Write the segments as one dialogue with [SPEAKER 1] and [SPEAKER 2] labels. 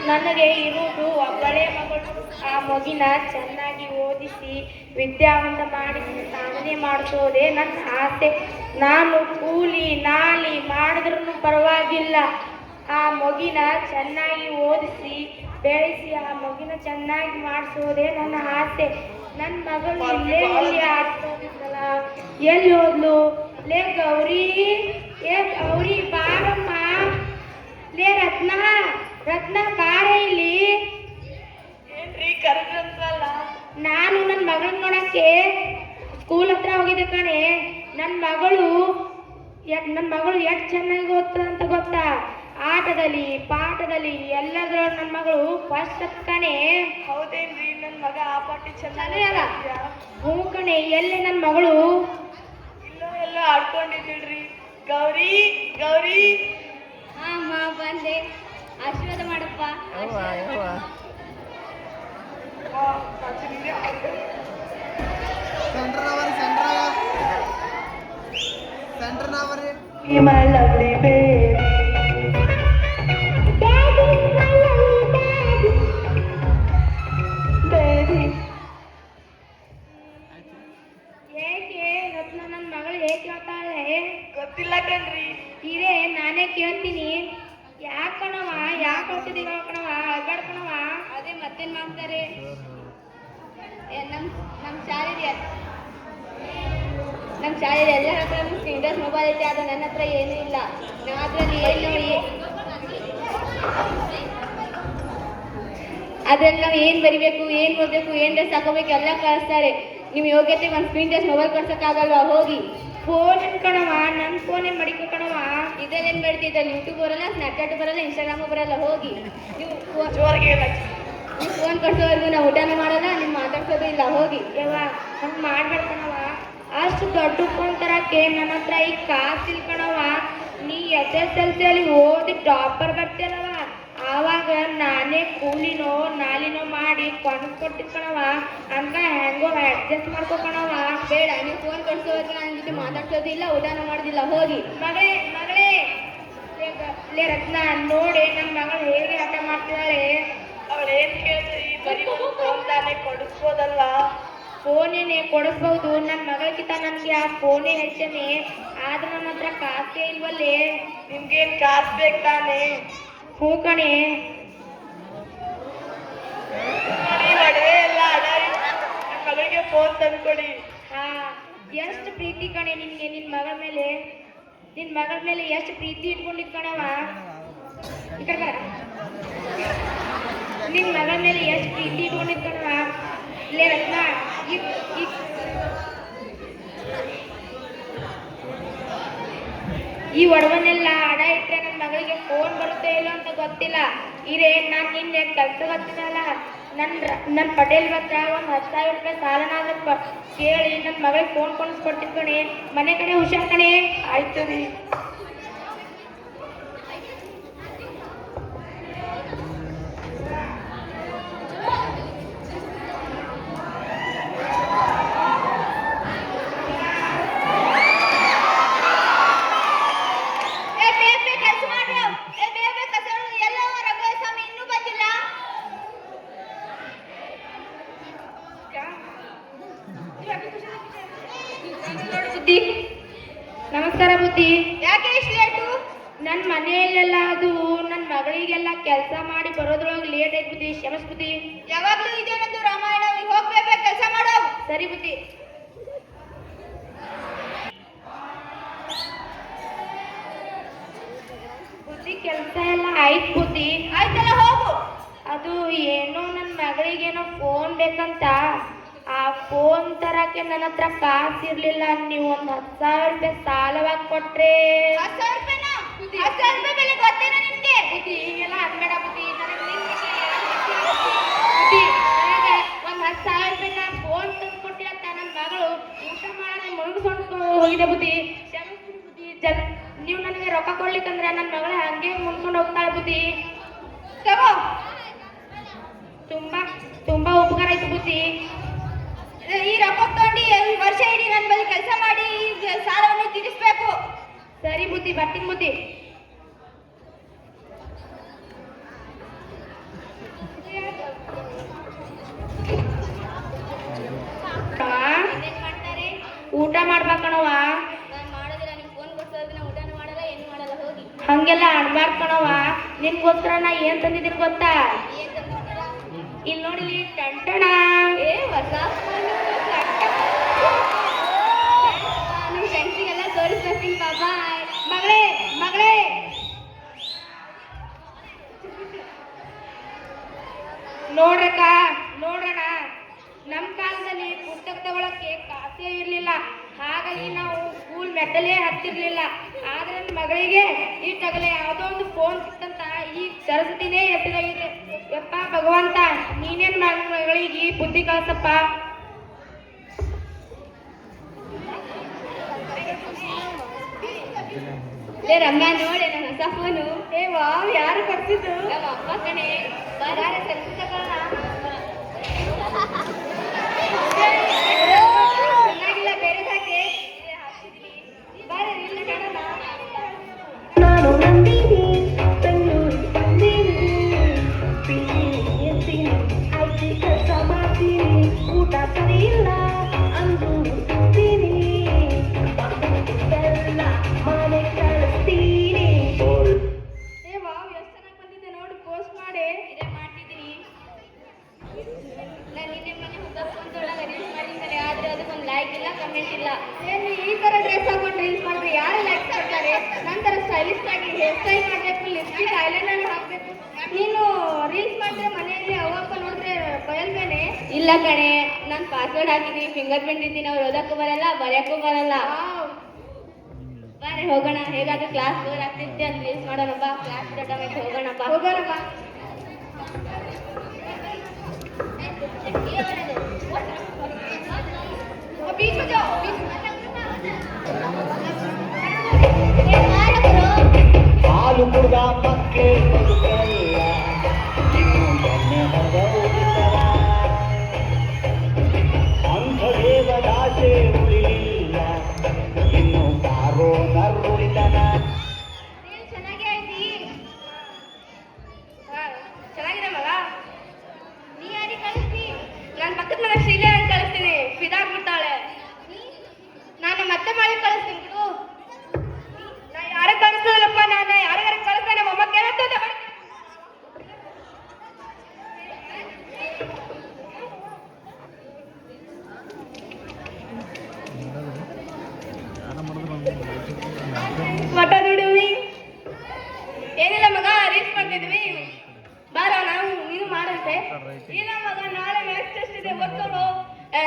[SPEAKER 1] ನನಗೆ ಇರುವುದು ಒಬ್ಬಳೇ ಮಗಳು. ಆ ಮಗಿನ ಚೆನ್ನಾಗಿ ಓದಿಸಿ ವಿದ್ಯಾವಂತ ಮಾಡಿಸಿ ಸಾಧನೆ ಮಾಡಿಸೋದೇ ನನ್ನ ಆಸೆ. ನಾನು ಕೂಲಿ ನಾಲಿ ಮಾಡಿದ್ರೂ ಪರವಾಗಿಲ್ಲ, ಆ ಮಗಿನ ಚೆನ್ನಾಗಿ ಓದಿಸಿ ಬೆಳೆಸಿ ಆ ಮಗಿನ ಚೆನ್ನಾಗಿ ಮಾಡಿಸೋದೇ ನನ್ನ ಆಸೆ. ನನ್ನ ಮಗಳು ಇಲ್ಲೇ ಇಲ್ಲಿ ಆಡ್ಕೊಂಡಿದ್ದಲ್ಲ, ಎಲ್ಲಿ ಹೋದ್ಲು? ಲೇ ಗೌರಿ, ಏ ಗೌರಿ ಬಾರಮ್ಮ. ಲೇ ರತ್ನ, ರತ್ನ ಬಾರ ಇಲ್ಲಿ.
[SPEAKER 2] ಏನ್ರಿ ಕರೆದ್ರಲ್ಲ?
[SPEAKER 1] ನಾನು ನನ್ನ ಮಗಳನ್ನ ನೋಡಕ್ಕೆ ಸ್ಕೂಲ್ ಹತ್ರ ಹೋಗಿದ್ದೆ ಕಣೆ. ನನ್ನ ಮಗಳು ಎಷ್ಟು ಚೆನ್ನಾಗಿ ಓದ್ತದಂತ ಗೊತ್ತಾ? ಆಟದಲ್ಲಿ ಪಾಠದಲ್ಲಿ ಎಲ್ಲದರ ನನ್ನ ಮಗಳು ಫಸ್ಟ್ ಕಣೆ.
[SPEAKER 2] ಹೌದೇನ್ರಿ? ನನ್ನ ಮಗ ಆ ಪಾಟಿ ಚೆನ್ನಾಗಿ
[SPEAKER 1] ಹ್ಞೂ ಕಣೆ. ಎಲ್ಲೇ ನನ್ನ ಮಗಳು?
[SPEAKER 2] ಎಲ್ಲೋ ಆಡ್ಕೊಂಡಿದ್ದಿಲ್ರಿ. ಗೌರಿ ಗೌರಿ.
[SPEAKER 1] ಅಮ್ಮ ಬಂದೆ, ಆಶೀರ್ವಾದ ಮಾಡಪ್ಪ.
[SPEAKER 2] My lovely baby.
[SPEAKER 1] ಏಕೆ ರತ್ನ ನನ್ನ ಮಗಳು ಹೇಗೆ ಕೇಳ್ತಾಳೆ?
[SPEAKER 2] ಗೊತ್ತಿಲ್ಲ ಕಣ್ರಿ.
[SPEAKER 1] ಇರೇ ನಾನೇ ಕೇಳ್ತೀನಿ. ಯಾಕೆ ಕಣವ, ಯಾಕೆ ಹೋಗ್ತಿದ್ದೀವ ಕಣವ? ಅಲ್ಬಾಡ್ ಕಣವ. ಅದೇ ಮತ್ತೇನು ಮಾಡ್ತಾರೆ? ನಮ್ಮ ಶಾಲೆಯಲ್ಲಿ ಎಲ್ಲರ ಹತ್ರ ಸ್ಕ್ರೀನ್ ಮೊಬೈಲ್ ಐತೆ, ಅದು ನನ್ನ ಹತ್ರ ಏನೂ ಇಲ್ಲ. ನಾವು ಅದರಲ್ಲಿ ಅದ್ರಲ್ಲಿ ನಾವು ಏನು ಬರಿಬೇಕು, ಏನು ಓದಬೇಕು, ಏನು ಡ್ರೆಸ್ ಹಾಕೋಬೇಕು ಎಲ್ಲ ಕಳಿಸ್ತಾರೆ. ನಿಮ್ಮ ಯೋಗ್ಯತೆ ಒಂದು ಸ್ಕ್ರೀನ್ ಟಚ್ ಮೊಬೈಲ್ ಕೊಡ್ಸೋಕ್ಕಾಗಲ್ವಾ? ಹೋಗಿ. ಫೋನ್ ಕಣವ, ನನ್ನ ಫೋನೇ ಮಡಿಕೊ ಕಣವ. ಇದನ್ನೇನು ಮಾಡ್ತಿದ್ದಲ್ಲಿ? ಯೂಟ್ಯೂಬ್ ಬರಲ್ಲ, ಸ್ನ್ಯಾಪ್ಚಾಟ್ ಬರಲ್ಲ, ಇನ್ಸ್ಟಾಗ್ರಾಮು ಬರಲ್ಲ. ಹೋಗಿ. ನೀವು ಫೋನ್ ಕೊಡ್ಸೋವರೆಗೂ ನಾವು ಊಟನೂ ಮಾಡಲ್ಲ, ನೀವು ಮಾತಾಡ್ಸೋದು ಇಲ್ಲ. ಹೋಗಿ. ಯವ್ವ ಹಂಗೆ ಮಾಡ್ಬೇಡ ಕಣವ. ಅಷ್ಟು ದೊಡ್ಡ ಫೋನ್ ತರಕ್ಕೆ ನನ್ನ ಹತ್ರ ಈಗ ಕಾಸಿಲ್ಲ ಕಣವ. ನೀ SSLC ಓದಿ ಟಾಪರ್ ಬರ್ತೀಯಲ್ಲವ, ಆವಾಗ ನಾನೇ ಕೂಲಿನೋ ನಾಲಿನೋ ಮಾಡಿ ಕೊಟ್ಟಿದ್ ಕಣವ. ಅಂತ ಹೆಂಗೋ ಅಡ್ಜಸ್ಟ್ ಮಾಡ್ಕೊ ಕಣವ. ಬೇಡ, ನೀವು ಫೋನ್ ಕೊಡ್ಸೋವರೆಗೂ ನನ್ನ ಜೊತೆ ಮಾತಾಡ್ಸೋದಿಲ್ಲ, ಊಟನೂ ಮಾಡೋದಿಲ್ಲ. ಹೋಗಿ. ಮಗಳೇ ಲೇ ರತ್ನ, ನೋಡಿ ನನ್ನ ಮಗಳು ಹೇಗೆ ಆಟ ಮಾಡ್ತಿದ್ದಾಳೆ.
[SPEAKER 2] ಅವಳು ಏನ್ ಕೇಳ್ತೀರಿ? ಬರೀ ಒಂದು ಫೋನ್ ತಾನೇ ಕೊಡಿಸ್ಬೋದಲ್ಲ?
[SPEAKER 1] ಫೋನೇನೆ ಕೊಡಿಸ್ಬಹುದು. ನನ್ನ ಮಗಳಿಗಿಂತ ನನಗೆ ಆ ಫೋನೇ ಹೆಚ್ಚನೆ. ಆದ್ರೆ ನನ್ನ ಹತ್ರ ಕಾಸೇ ಇಲ್ವಲ್ಲೇ.
[SPEAKER 2] ನಿಮ್ಗೇನ್ ಕಾಸು ಬೇಕು ತಾನೆ?
[SPEAKER 1] ಹ್ಞೂ ಕಣೆ.
[SPEAKER 2] ಒಡವೆ ಎಲ್ಲ ನನ್ನ ಮಗಳಿಗೆ ಫೋನ್ ತಂದ್ಕೊಡಿ.
[SPEAKER 1] ಎಷ್ಟು ಪ್ರೀತಿ ಕಣೆ ನಿನ್ಗೆ. ನಿನ್ನ ಮಗಳ ಮೇಲೆ ಎಷ್ಟು ಪ್ರೀತಿ ಇಟ್ಕೊಂಡಿದ್ ಕಣವ. ಈ ಕಡೆ ಬರ. ನಿನ್ನ ಮಗಳ ಮೇಲೆ ಎಷ್ಟು ಪ್ರೀತಿ ಇಟ್ಕೊಂಡಿದ್ ಕಣವ. ಲೇ ರತ್ನ, ಈ ಒಡವನ್ನೆಲ್ಲ ಅಡ ಇಟ್ಟರೆ ನನ್ನ ಮಗಳಿಗೆ ಫೋನ್ ಬರುತ್ತೆ ಇಲ್ಲ ಅಂತ ಗೊತ್ತಿಲ್ಲ. ಇರೇ ನಾನು ನಿನ್ನೆ ಕೆಲ್ಸಕ್ಕೆ ಹತ್ತಿನಲ್ಲ, ನನ್ನ ಪಟೇಲ್ ಹತ್ರ ಒಂದು 10,000 ರೂಪಾಯಿ ಸಾಲನಾದ್ರೂ ಕೇಳಿ ನನ್ನ ಮಗಳಿಗೆ ಫೋನ್ ಕೊಡಿಸ್ಕೊಡ್ತಿದ್ ಕಣೆ. ಮನೆ ಕಡೆ ಹುಷಾರ್ ಕಣೆ.
[SPEAKER 2] ಆಯ್ತು ರೀ.
[SPEAKER 1] ನಮಸ್ಕಾರ ಬುದ್ಧಿ.
[SPEAKER 2] ಯಾಕೆ ಇಷ್ಟು ಲೇಟು?
[SPEAKER 1] ನನ್ನ ಮನೆಯಲ್ಲೆಲ್ಲ ಅದು ನನ್ನ ಮಗಳಿಗೆಲ್ಲ ಕೆಲಸ ಮಾಡಿ ಬರೋದ್ರೊಳಗೆ ಲೇಟ್ ಆಯ್ತು ಬುದ್ಧಿ. ಕ್ಷಮಿಸ್ ಬುದ್ಧಿ.
[SPEAKER 2] ಯಾವಾಗ್ಲೂ ಇದೇನಂದು ರಾಮಾಯಣ. ಹೋಗ್ಬೇಕು, ಕೆಲಸ ಮಾಡೋ.
[SPEAKER 1] ಸರಿ ಬುದ್ಧಿ. ಬುದ್ಧಿ ಕೆಲಸ ಎಲ್ಲ ಆಯ್ತು ಬುದ್ಧಿ.
[SPEAKER 2] ಆಯ್ತಲ್ಲ, ಹೋಗು.
[SPEAKER 1] ಅದು ಏನೋ ನನ್ನ ಮಗಳಿಗೇನೋ ಫೋನ್ ಬೇಕಂತ, ಆ ಫೋನ್ ತರಕ್ಕೆ ನನ್ನ ಹತ್ರ ಕಾಸು ಇರ್ಲಿಲ್ಲ. ನೀವು ಒಂದು 10,000 ರೂಪಾಯಿ ಸಾಲವಾಗಿ ಕೊಟ್ರೆ.
[SPEAKER 2] 10,000 ರೂಪಾಯಿನಾ? 10,000 ರೂಪಾಯಿ ಬೆಲೆ ಗೊತ್ತೇನೋ ನಿಮ್ಗೆ?
[SPEAKER 1] ಬುದ್ಧಿ ಈಗೆಲ್ಲ ಅನ್ಬೇಡ ಬುದ್ಧಿ. ನನಗೆ ಬುದ್ಧಿ, ನನಗೆ ಒಂದು 10,000 ರೂಪಾಯಿನ ಫೋನ್ ತಂದು ಕೊಟ್ಟಿರತ್ತ ನನ್ನ ಮಗಳು ಊಟ ಮಾಡಿ ಮುಳುಗಿಸ್ಕೊಂಡು ಹೋಗಿದೆ ಬುದ್ಧಿ. ಬುದ್ಧಿ ನೀವು ನನಗೆ ರೊಕ್ಕ ಕೊಡ್ಲಿಕ್ಕಂದ್ರೆ ನನ್ನ ಮಗಳ ಹಂಗೆ ಮುನ್ಕೊಂಡು ಹೋಗ್ತಾಳೆ ಬುದ್ಧಿ.
[SPEAKER 2] ತಗೋ.
[SPEAKER 1] ತುಂಬಾ ಉಪಕಾರ ಆಯ್ತು ಬುದ್ಧಿ.
[SPEAKER 2] ಈ ರೊಕ್ಕ ತಗೊಂಡು ವರ್ಷ ಇಡೀ ನನ್ನ ಬಳಿ ಕೆಲಸ ಮಾಡಿ ಸಾಲವನ್ನು ತೀರಿಸಬೇಕು.
[SPEAKER 1] ಸರಿ ಬುದ್ಧಿ, ಬರ್ತೀನಿ ಬುದ್ಧಿ. ಊಟ ಮಾಡ್ಬೇಕಣವ.
[SPEAKER 2] ನಾನು ಮಾಡೋದಿಲ್ಲ, ನಿಮ್ಮ ಫೋನ್ ಗೊತ್ತದ, ನಾನು ಊಟನೂ ಮಾಡಲ್ಲ ಏನು ಮಾಡಲ್ಲ, ಹೋಗಿ.
[SPEAKER 1] ಹಂಗೆಲ್ಲ ಆಡ್ಬಾರ್ದು ಕಣವ. ನಿನ್ಗೋಸ್ಕರ ನಾ ಏನ್ ತಂದಿದ್ದೀನಿ ಗೊತ್ತಾ?
[SPEAKER 2] ಏನು ತಂದಿದ್ದೀರಾ?
[SPEAKER 1] ಇಲ್ಲಿ ನೋಡಿ ಟಂಟಣ.
[SPEAKER 2] ಏ ಹೊಸ ಫೋನು, ನಿಮ್ಮ ಫ್ರೆಂಡ್ಸಿಗೆಲ್ಲ ತೋರಿಸ್ತೀನಿ. ಬಾಯ್
[SPEAKER 1] ಮಗಳೇ ಮಗಳೇ, ನೋಡ್ರಕ್ಕ ನೋಡ್ರಣ, ನಮ್ಮ ಕಾಲದಲ್ಲಿ ಪುಸ್ತಕ ತಗೊಳಕ್ಕೆ ಕಾಸೇ ಇರಲಿಲ್ಲ. ಹಾಗಾಗಿ ನಾವು ಸ್ಕೂಲ್ ಮೆಟ್ಟಲೇ ಹತ್ತಿರ್ಲಿಲ್ಲ. ಆದ್ರೆ ನನ್ನ ಮಗಳಿಗೆ ಇಷ್ಟಾಗಲೇ ಯಾವುದೋ ಒಂದು ಫೋನ್ ಸಿಕ್ತಂತ ಈಗ ಸರಸ್ವತಿನೇ ಎತ್ತಲಾಗಿದೆ. ಯಪ್ಪ ಭಗವಂತ, ನೀನೇನ್ ನನ್ನ ಮಗಳಿಗೆ ಬುದ್ಧಿ ಕಳ್ಸಪ್ಪ.
[SPEAKER 2] ಏ ರಮ್ಯಾ, ನೋಡಿ ನನ್ನ ಹೊಸ ಫೋನು.
[SPEAKER 1] ಏ ವಾವ್, ಯಾರು ಕಟ್ಸಿದ್ದು?
[SPEAKER 2] ನಮ್ಮ ಅಪ್ಪ ಕಣೆ. ಬಾರ ಸೆಲ್ಫಿ ತಗೋಣ.
[SPEAKER 1] ಚೆನ್ನಾಗಿಲ್ಲ, ಬೇರೆ ಹಾಕಿ ಬಾರೆ ಇಲ್ಲಿ ಕಾಣೋಣ.
[SPEAKER 3] ನಾನು ನಂದಿನಿ ಬೆಂಗಳೂರಿಗೆ ಬಂದೀನಿ, ಪ್ರೀತಿ ಐತಿ ಕೆಲಸ ಮಾಡ್ತೀನಿ, ಊಟ ಸರಿ ಇಲ್ಲ ಅಂದು ಸುತ್ತೀನಿ, ಬೆಲ್ಲ ಮನೆ ಕಳಿಸ್ತೀನಿ.
[SPEAKER 1] ಏ ವಾವ್, ಎಷ್ಟು ಚೆನ್ನಾಗಿ ಬಂದಿದೆ ನೋಡಿ, ಪೋಸ್ಟ್ ಮಾಡಿ.
[SPEAKER 2] ಇದೇ ಮಾಡ್ತಿದ್ದೀನಿ. ನಾನು ನಿನ್ನೆ ಮೊನ್ನೆ ಹೊಸ ಫೋನ್ ತೊಗೊಳಗ ರೀಲ್ಸ್ ಮಾಡಿದ್ದೀನಿ, ಆದ್ರೆ ಅದಕ್ಕೊಂದು ಲೈಕ್ ಇಲ್ಲ, ಕಮೆಂಟ್ ಇಲ್ಲ.
[SPEAKER 1] ಏನು ಈ ತರ ಡ್ರೆಸ್ ಹಾಕೊಂಡು ರೀಲ್ಸ್ ಮಾಡಿದ್ರೆ ಯಾರು ಲೈಕ್ ಮಾಡ್ತಾರೆ? ನಂತರ ಸ್ಟೈಲಿಸ್ಟ್ ಆಗಿ ಹೇರ್ ಸ್ಟೈಲ್ ಮಾಡಬೇಕು, ಲಿಪ್ಸ್ಟಿಕ್ ಐಲೈನರ್ ಹಾಕಬೇಕು. ನೀನು ರೀಲ್ಸ್ ಮಾಡಿದ್ರೆ ಮನೆಯಲ್ಲಿ ಅವಪ್ಪ ನೋಡಿದ್ರೆ ಬಯಲ್ವೇನೆ?
[SPEAKER 2] ಇಲ್ಲ ಕಣೆ, ನಾನು ಪಾಸ್ವರ್ಡ್ ಹಾಕಿದ್ದೀನಿ, ಫಿಂಗರ್ ಪ್ರಿಂಟ್ ಇದ್ದೀನಿ, ಅವ್ರು ಓದಕ್ಕೂ ಬರಲ್ಲ, ಬರೆಯೋಕ್ಕೂ ಬರಲ್ಲ. ಬಾರೆ ಹೋಗೋಣ, ಹೇಗಾದ್ರೂ ಕ್ಲಾಸ್ ಬೋರ್ ಆಗ್ತಿರ್ತಿ ಅಂತ ರೀಲ್ಸ್ ಮಾಡೋಣ ಬಾ. ಕ್ಲಾಸ್ ದೊಡ್ಡ ಹೋಗೋಣ ಬಾ.
[SPEAKER 1] ಹೋಗೋಣ ಬಾ. बीच में जाओ, बीच में।
[SPEAKER 4] ಹಾಲು ಕುಡ್ದ ಮಕ್ಕಳೇ ಬದುಕಲ್ಲ, ಇನ್ನು ಎಣ್ಣೆ ಹೊಡೆದ ಉಳಿತಲ್ಲ, ಅಂಥ ದೇವದಾಸೆ ಉಳಿಲಿಲ್ಲ, ಇನ್ನು ಬಾರೋ ನರುಳಿತನ.
[SPEAKER 2] ಚೆನ್ನಾಗಿ ಆಯ್ತಿ.
[SPEAKER 1] ಚೆನ್ನಾಗಿದೆ ಮಗ.
[SPEAKER 2] ನೀ ಯಾರಿಗೆ ಕಳಿಸ್ತಿ?
[SPEAKER 1] ನನ್ನ ಪಕ್ಕದ ಮನೆ ಶ್ರೀಲೆ ಅಂತ ಕಳಿಸ್ತೀನಿ, ಫಿದಾಗ್ಬಿಡ್ತಾಳೆ. ನಾನು ಮತ್ತೆ ಮಾಡಿ ಕಳಿಸ್ತೀನಿ ಬಿಡು. ನಾ ಯಾರಿಗೆ ಕಳಿಸ್ತೀನಲ್ಲಪ್ಪ, ನಾನು ಯಾರಿಗಾರ ಕಳಿಸ್ತೇನೆ, ನಮ್ಮ ಅಮ್ಮ ಕೇಳತ್ತದ. ಮಟ ದುಡುವಿ ಏನಿಲ್ಲ ಮಗ, ರೀಲ್ಸ್ ಮಾಡ್ತಿದ್ವಿ. ಬಾರ ನಾವು ನೀನು ಮಾಡಂತೆ. ಇಲ್ಲ ಮಗ, ನಾಳೆ ಮ್ಯಾಚ್ ಟೆಸ್ಟ್ ಇದೆ, ಗೊತ್ತೋಡು.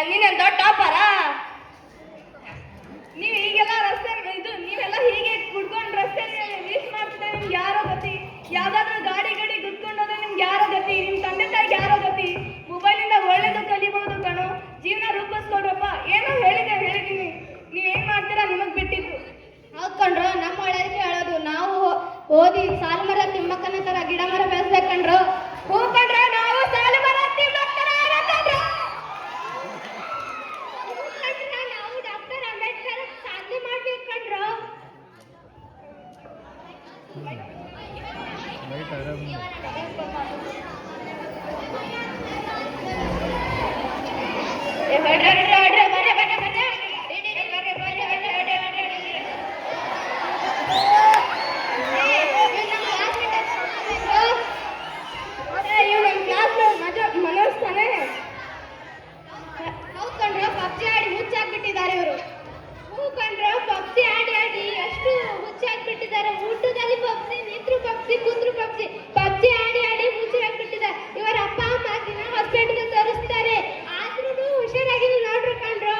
[SPEAKER 1] ನೀನೇನು ದೊಡ್ಡ ಟಾಪರ? ನೀವು ಹೀಗೆಲ್ಲ ರಸ್ತೆ ನೀವೆಲ್ಲ ಹೀಗೆ ಕುಡ್ಕೊಂಡು ರಸ್ತೆಯಲ್ಲಿ ರೀಲ್ಸ್ ಮಾಡ್ತಿದ್ರೆ ನಿಮ್ಗೆ ಯಾರೋ ಗತಿ? ಯಾವ್ದಾದ್ರು ಗಾಡಿ ಗುದ್ಕೊಂಡೋದ್ರೆ ನಿಮ್ಗೆ ಯಾರೋ ಗತಿ? ನಿಮ್ಮ ತಂದೆ ತಾಯಿಗೆ ಯಾರೋ ಗತಿ? ಮೊಬೈಲಿಂದ ಒಳ್ಳೇದು ಕಲಿಬಹುದು ಕಣೋ, ಜೀವನ ರೂಪಿಸ್ಕೊಡ್ರಪ್ಪ. ಏನೋ ಹೇಳಿದ್ದೀನಿ, ನೀವೇನ್ ಮಾಡ್ತೀರಾ ನಿಮಗ್ ಬಿಟ್ಟಿದ್ದು.
[SPEAKER 2] ಹೌದ್ಕೊಂಡ್ರು, ನಮ್ಮ ಒಳ್ಳೆಯದಕ್ಕೆ ಹೇಳೋದು. ನಾವು ಓದಿ ಸಾಲು ಮರ ತಿಮ್ಮಕ್ಕನ ತರ ಗಿಡ ಮರ ಬೆಳೆಸ್ಬೇಕಂಡ್ರು.
[SPEAKER 1] ಹೂಕೊಂಡ್ರೆ ನಾವು ಸಾಲು ಮರ ತಿಮ್ಮಕ್ಕನ ಆಗಕ್ಕಂಡ್ರು.
[SPEAKER 2] ನಾವು ಡಾಕ್ಟರ್ ಅಂಬೇಡ್ಕರ್ ಸಾಧನೆ ಮಾಡ್ಬೇಕಂಡ್ರು.
[SPEAKER 1] ಮನೋಜ್ ತಾನೇ?
[SPEAKER 2] ಹೌದ್ಕೊಂಡ್ರು, ಪಬ್ಜಿ ಆಡಿ ಹುಚ್ಚಾಗ್ಬಿಟ್ಟಿದ್ದಾರೆ ಇವರು. ಹೂಕೊಂಡ್ರು, ಪಬ್ಜಿ ಆಡಿ ಆಡಿ ಎಷ್ಟು ಹುಚ್ಚಾಗ್ಬಿಟ್ಟಿದ್ದಾರೆ. ಊಟದಲ್ಲಿ ಪಬ್ಜಿ, ನಿಂತ್ರು ಪಬ್ಜಿ, ಕುಂತ್ರು ಪಬ್ಜಿ, ಪಬ್ಜಿ ಆಡಿ ಆಡಿ ಹುಚ್ಚಾಗ್ಬಿಟ್ಟಿದ್ದಾರೆ. ಇವರ ಅಪ್ಪ ಅಮ್ಮ ದಿನ ಹಾಸ್ಪಿಟಲ್ ತೋರಿಸ್ತಾರೆ, ಆದ್ರೂ ಹುಷಾರಾಗಿಲ್ಲ ನೋಡ್ರು ಕಂಡ್ರು.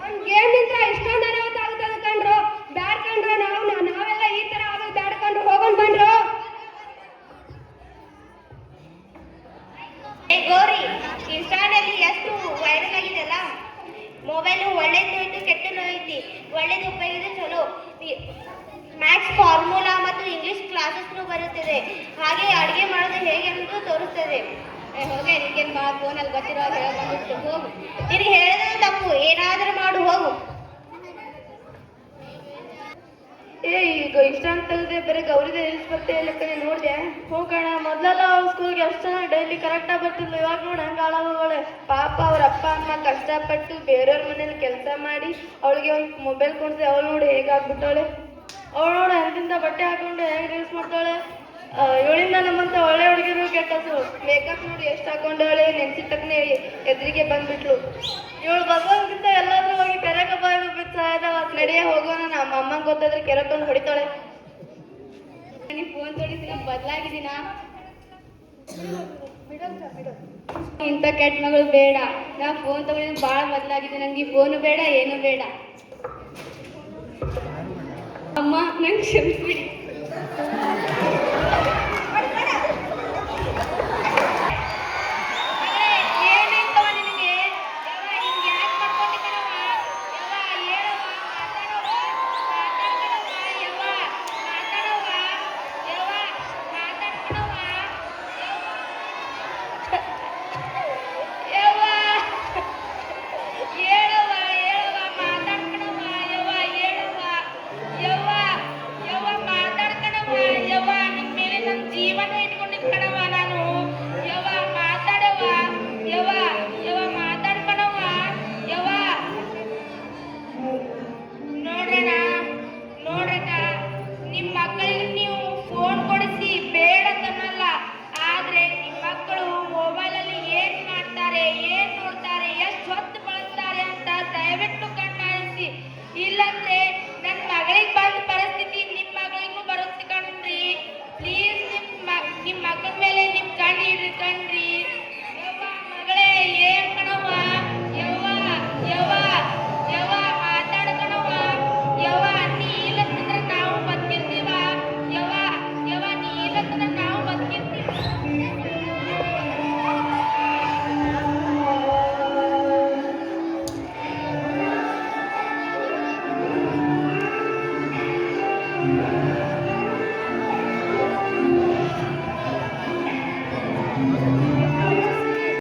[SPEAKER 1] ಒಂದ್ ಗೇಮ್ ನಿಂತ್ರ ಇಷ್ಟೊಂದು ಅನಾಹುತ ಆಗುತ್ತದೆ ಕಂಡ್ರು. ಬ್ಯಾಡ್ ಕಂಡ್ರು, ನಾವೆಲ್ಲ ಈ ತರ ಆಗೋದು ಬ್ಯಾಡ್ ಕಂಡ್ರು. ಹೋಗೋಣ ಬಂದ್ರು.
[SPEAKER 2] ಗೌರಿ, ಇನ್ಸ್ಟಾದಲ್ಲಿ ಎಷ್ಟು ವೈರಲ್ ಆಗಿದೆಲ್ಲ. ಮೊಬೈಲು ಒಳ್ಳೇದು ಐತಿ, ಕೆಟ್ಟನು ಐತಿ. ಒಳ್ಳೇದು ಉಪಯೋಗಿಸಿದ್ರೆ ಚಲೋ. ಮ್ಯಾಥ್ಸ್ ಫಾರ್ಮುಲಾ ಮತ್ತು ಇಂಗ್ಲಿಷ್ ಕ್ಲಾಸಸ್ನು ಬರುತ್ತದೆ. ಹಾಗೆ ಅಡುಗೆ ಮಾಡೋದು ಹೇಗೆ ಅನ್ನೋದು ತೋರಿಸ್ತದೆ. ಹೋಗಿ ನಿನ್ಗೇನು ಬಾ, ಫೋನಲ್ಲಿ ಗೊತ್ತಿರೋ ಹೇಳೋದು ಹೋಗು. ನಿನಗೆ ಹೇಳಿದ್ರೆ ತಪ್ಪು, ಏನಾದರೂ ಮಾಡು ಹೋಗು.
[SPEAKER 1] ಈಗ ಇಷ್ಟ ಅಂತ ತೆಗೆದ್ರೆ ಬರೀ ಗೌರಿದೆ ರೀಲ್ಸ್ ಬರ್ತಾ ಇಲ್ಲಕ್ಕನೆ ನೋಡಿದೆ. ಹೋಗೋಣ, ಮೊದಲೆಲ್ಲ ಸ್ಕೂಲ್ಗೆ ಎಷ್ಟು ಚೆನ್ನಾಗಿ ಡೈಲಿ ಕರೆಕ್ಟಾಗಿ ಬರ್ತಿದ್ಲು, ಇವಾಗ ನೋಡಿ ಹಂಗೆ ಹಾಳಾಗೋಳೆ. ಪಾಪ ಅವ್ರ ಅಪ್ಪ ಅಮ್ಮ ಕಷ್ಟಪಟ್ಟು ಬೇರೆಯವ್ರ ಮನೇಲಿ ಕೆಲಸ ಮಾಡಿ ಅವಳಿಗೆ ಒಂದು ಮೊಬೈಲ್ ಕೊಡಿಸಿ ಅವಳು ನೋಡಿ ಹೇಗಾಗ್ಬಿಟ್ಟವಳೆ. ಅವಳು ನೋಡಿ ಅಂತಿಂದ ಬಟ್ಟೆ ಹಾಕೊಂಡು ಹೆಂಗೆ ರೀಲ್ಸ್ ಮಾಡ್ತಾಳೆ. ಇವಳಿಂದ ನಮ್ಮಂತ ಒಳ್ಳೆ ಹುಡುಗಿರು ಕೆಟ್ಟದ್ದು. ಮೇಕಪ್ ನೋಡಿ ಎಷ್ಟು ಹಾಕೊಂಡವಳೆ, ನೆನ್ಸಿದ ತಕ್ಕನೆ ಎದುರಿಗೆ ಬಂದ್ಬಿಟ್ಲು. ಇವಳು ಬಸವನ್ಗಿಂತ ಎಲ್ಲಾದ್ರೂ ಹೋಗಿ ಕೆರೆಗೆ ಬಾಯಿ ಬಿತ್ತಾದ ನಡೆಯ ಹೋಗೋಣ. ನಮ್ಮ ಅಮ್ಮಂಗೆ ಗೊತ್ತಾದ್ರೆ ಕೆರೆ ತಂದು ಹೊಡಿತಾಳೆ.
[SPEAKER 2] ನೀನು ಫೋನ್ ತೊಡಿಸಿನ ಬದಲಾಗಿದ್ದೀನ. ಇಂಥ ಕೆಟ್ಟ ಮಗಳು ಬೇಡ. ನಾ ಫೋನ್ ತಗೊಂಡು ಭಾಳ ಬದಲಾಗಿದೆ. ನಂಗೆ ಈ ಫೋನು ಬೇಡ, ಏನು ಬೇಡ. ಅಮ್ಮ ನಂಗೆ ಕ್ಷಮಿಸ್ಬಿಡಿ.
[SPEAKER 1] ಇಲ್ಲಂದ್ರೆ ನನ್ನ ಮಗಳಿಗೆ ಬಂದ ಪರಿಸ್ಥಿತಿ ನಿಮ್ಮ ಮಗಳಿಗೂ ಬರುತ್ತೆ ಕಣ್ರಿ. ಪ್ಲೀಸ್ ನಿಮ್ಮ ಮಕ್ಕಳ ಮೇಲೆ ನಿಮ್ಮ ಕಣ್ಣು ಇಡ್ರಿ ಕಣ್ರಿ.